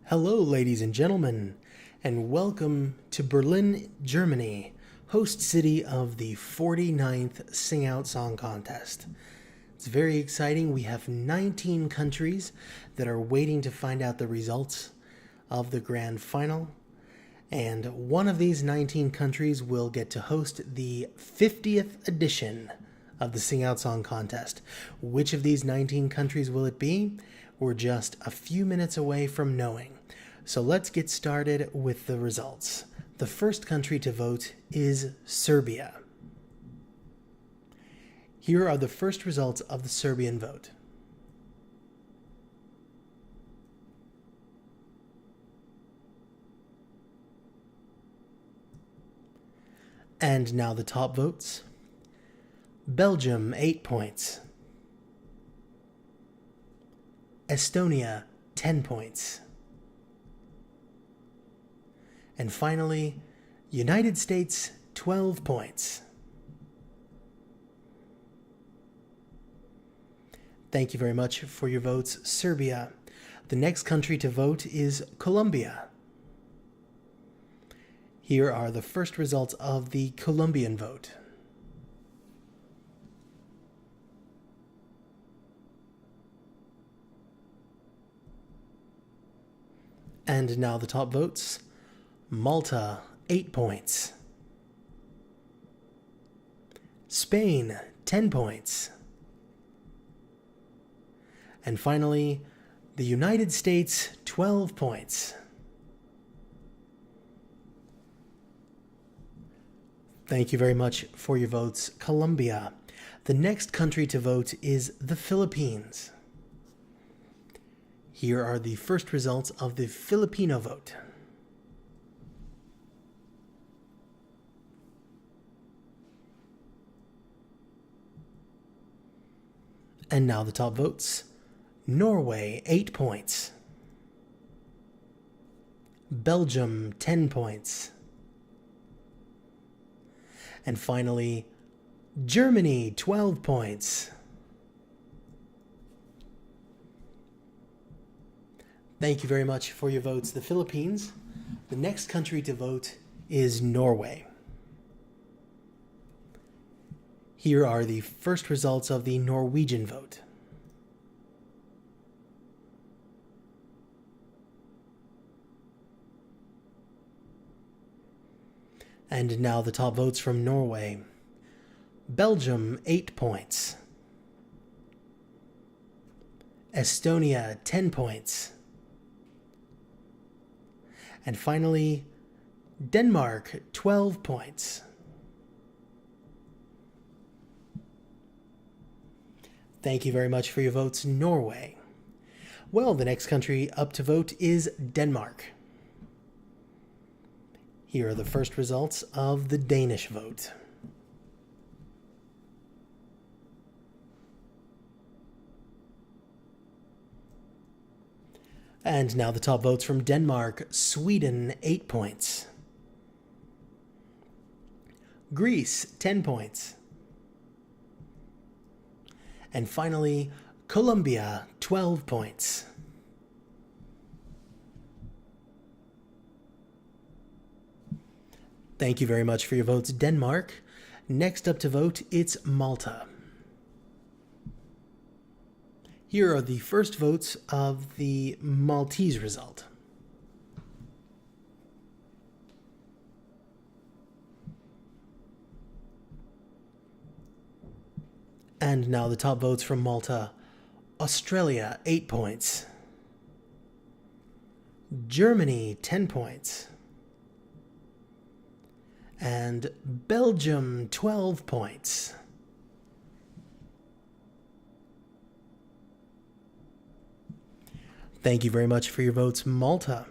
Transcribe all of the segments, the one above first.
Hello, ladies and gentlemen, and welcome to Berlin, Germany, host city of the 49th Sing Out Song Contest. It's very exciting. We have 19 countries that are waiting to find out the results of the grand final, and one of these 19 countries will get to host the 50th edition of the Sing Out Song Contest. Which of these 19 countries will it be? We're just a few minutes away from knowing. So let's get started with the results. The first country to vote is Serbia. Here are the first results of the Serbian vote. And now the top votes. Belgium, 8 points. Estonia, 10 points. And finally, United States, 12 points. Thank you very much for your votes, Serbia. The next country to vote is Colombia. Here are the first results of the Colombian vote. And now the top votes. Malta, 8 points. Spain, 10 points. And finally, the United States, 12 points. Thank you very much for your votes, Colombia. The next country to vote is the Philippines. Here are the first results of the Filipino vote. And now the top votes. Norway, 8 points. Belgium, 10 points. And finally, Germany, 12 points. Thank you very much for your votes, the Philippines. The next country to vote is Norway. Here are the first results of the Norwegian vote. And now the top votes from Norway. Belgium, 8 points. Estonia, 10 points. And finally, Denmark, 12 points. Thank you very much for your votes, Norway. Well, the next country up to vote is Denmark. Here are the first results of the Danish vote. And now the top votes from Denmark. Sweden, 8 points. Greece, 10 points. And finally, Colombia, 12 points. Thank you very much for your votes, Denmark. Next up to vote, it's Malta. Here are the first votes of the Maltese result. And now the top votes from Malta. Australia, 8 points. Germany, 10 points. And Belgium, 12 points. Thank you very much for your votes, Malta.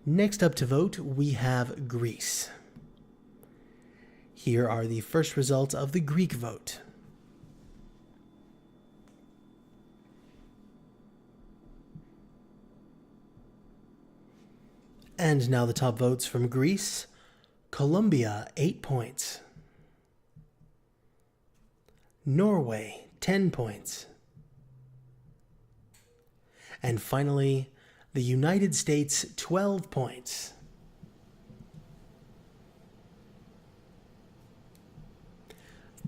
Next up to vote, we have Greece. Here are the first results of the Greek vote. And now the top votes from Greece. Colombia, 8 points. Norway, 10 points. And finally, The United States, 12 points.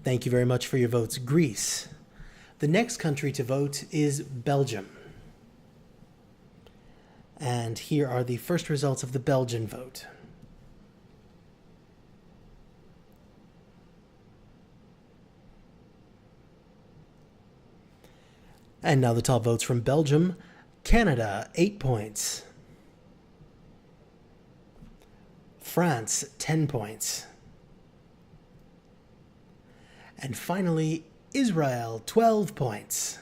Thank you very much for your votes, Greece. The next country to vote is Belgium. And here are the first results of the Belgian vote. And now the top votes from Belgium. Canada, 8 points. France, 10 points. And finally, Israel, 12 points.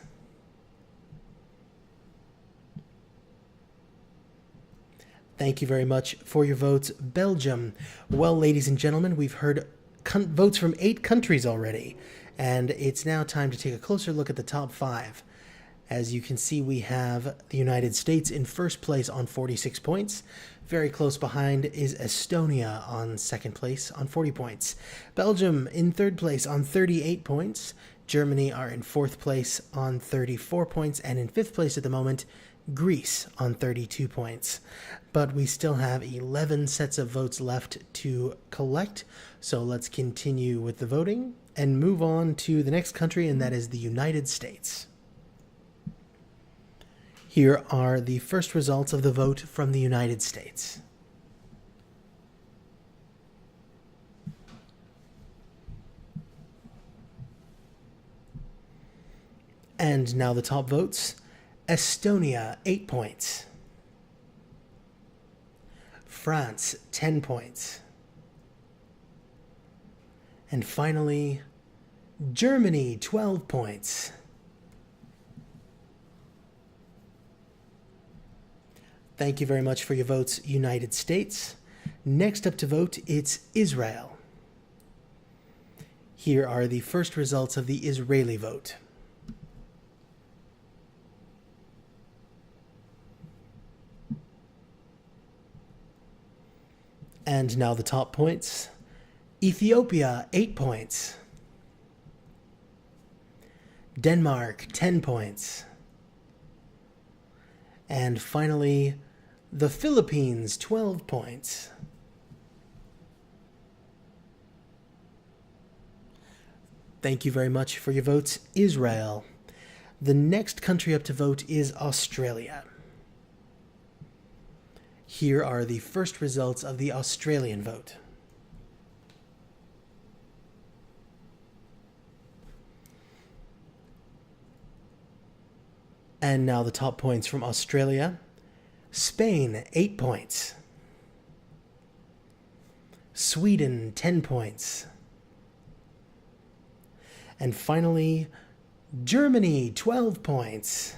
Thank you very much for your votes, Belgium. Well, ladies and gentlemen, we've heard votes from 8 countries already, and it's now time to take a closer look at the top 5. As you can see, we have the United States in first place on 46 points. Very close behind is Estonia on second place on 40 points. Belgium in third place on 38 points. Germany are in fourth place on 34 points. And in fifth place at the moment, Greece on 32 points. But we still have 11 sets of votes left to collect. So let's continue with the voting and move on to the next country, and that is the United States. Here are the first results of the vote from the United States. And now the top votes. Estonia, 8 points. France, 10 points. And finally, Germany, 12 points. Thank you very much for your votes, United States. Next up to vote, it's Israel. Here are the first results of the Israeli vote. And now the top points. Ethiopia, 8 points. Denmark, 10 points. And finally, the Philippines, 12 points. Thank you very much for your votes, Israel. The next country up to vote is Australia. Here are the first results of the Australian vote. And now the top points from Australia. Spain, 8 points. Sweden, 10 points. And finally, Germany, 12 points.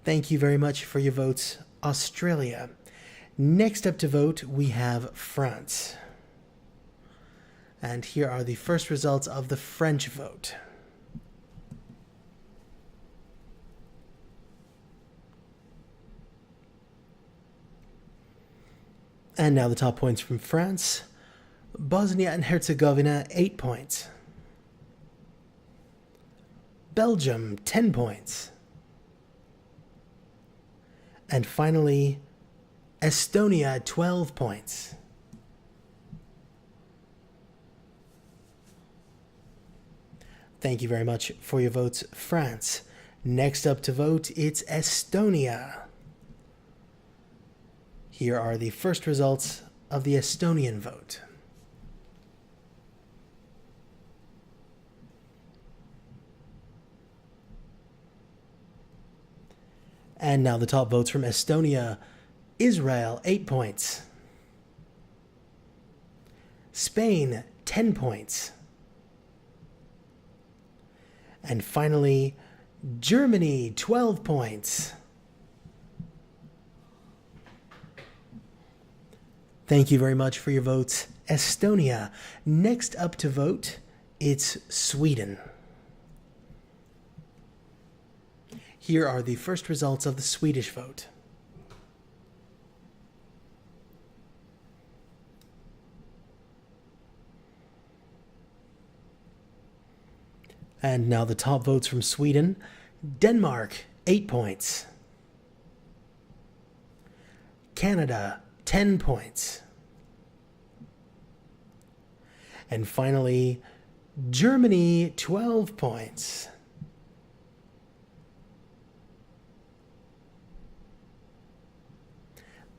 Thank you very much for your votes, Australia. Next up to vote, we have France. And here are the first results of the French vote. And now the top points from France. Bosnia and Herzegovina, 8 points. Belgium, 10 points. And finally, Estonia, 12 points. Thank you very much for your votes, France. Next up to vote, it's Estonia. Here are the first results of the Estonian vote. And now the top votes from Estonia. Israel, 8 points. Spain, 10 points. And finally, Germany, 12 points. Thank you very much for your votes, Estonia. Next up to vote, it's Sweden. Here are the first results of the Swedish vote. And now the top votes from Sweden. Denmark, 8 points. Canada, 10 points. And finally, Germany, 12 points.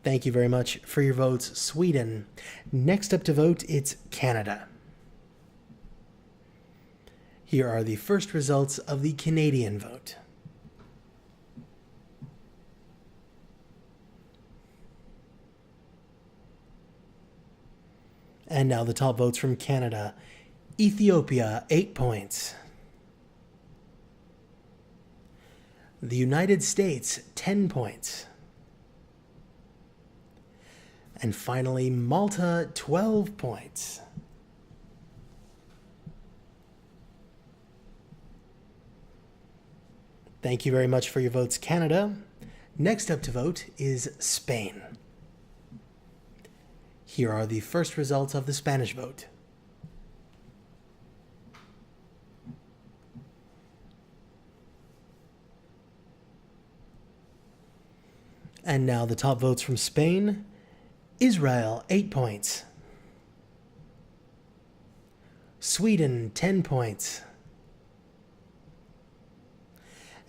Thank you very much for your votes, Sweden. Next up to vote, it's Canada. Here are the first results of the Canadian vote. And now the top votes from Canada. Ethiopia, 8 points. The United States, 10 points. And finally, Malta, 12 points. Thank you very much for your votes, Canada. Next up to vote is Spain. Here are the first results of the Spanish vote. And now the top votes from Spain. Israel, 8 points. Sweden, 10 points.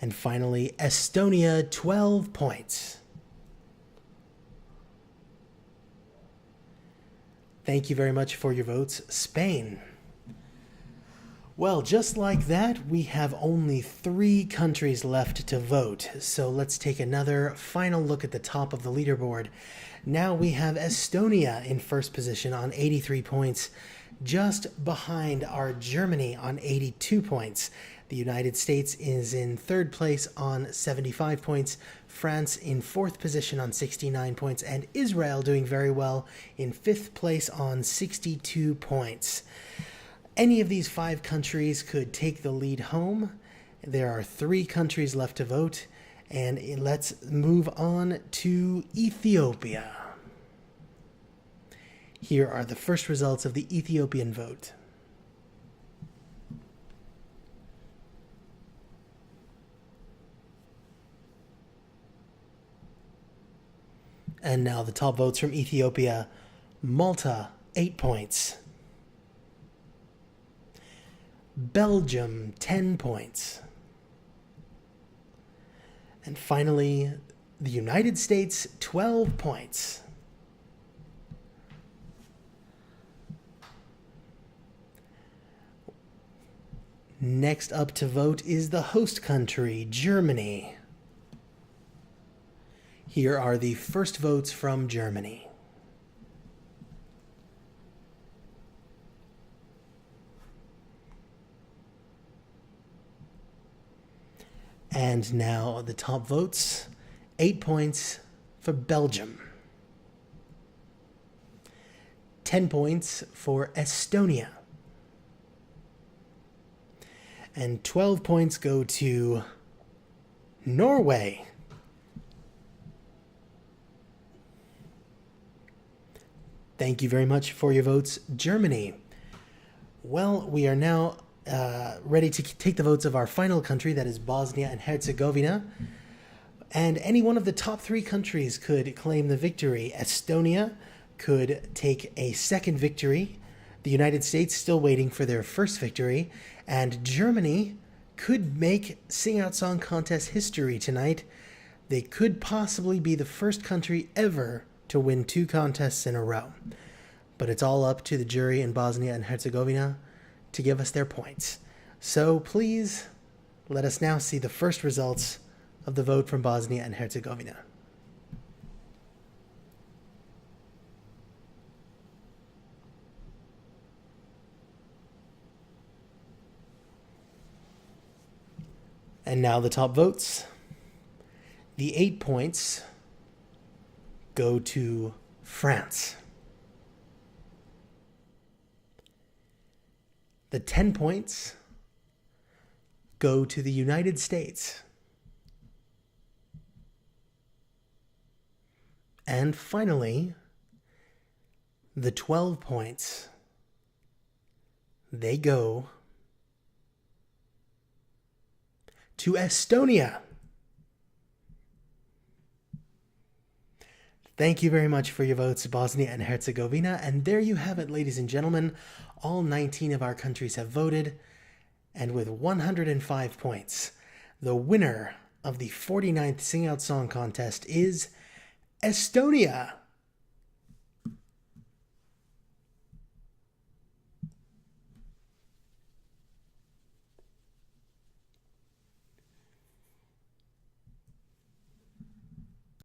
And finally, Estonia, 12 points. Thank you very much for your votes, Spain. Well, just like that, we have only 3 countries left to vote. So let's take another final look at the top of the leaderboard. Now we have Estonia in first position on 83 points, just behind our Germany on 82 points. The United States is in third place on 75 points, France in fourth position on 69 points, and Israel doing very well in fifth place on 62 points. Any of these 5 countries could take the lead home. There are 3 countries left to vote, and let's move on to Ethiopia. Here are the first results of the Ethiopian vote. And now the top votes from Ethiopia. Malta, 8 points. Belgium, 10 points. And finally, the United States, 12 points. Next up to vote is the host country, Germany. Here are the first votes from Germany. And now the top votes, 8 points for Belgium. 10 points for Estonia. And 12 points go to Norway. Thank you very much for your votes, Germany. Well, we are now ready to take the votes of our final country, that is Bosnia and Herzegovina. And any one of the top 3 countries could claim the victory. Estonia could take a second victory. The United States still waiting for their first victory. And Germany could make Sing Out Song Contest history tonight. They could possibly be the first country ever to win 2 contests in a row. But it's all up to the jury in Bosnia and Herzegovina to give us their points. So please, let us now see the first results of the vote from Bosnia and Herzegovina. And now the top votes. The 8 points go to France. The 10 points go to the United States. And finally, the 12 points, they go to Estonia. Thank you very much for your votes, Bosnia and Herzegovina. And there you have it, ladies and gentlemen. All 19 of our countries have voted. And with 105 points, the winner of the 49th Sing Out Song Contest is Estonia.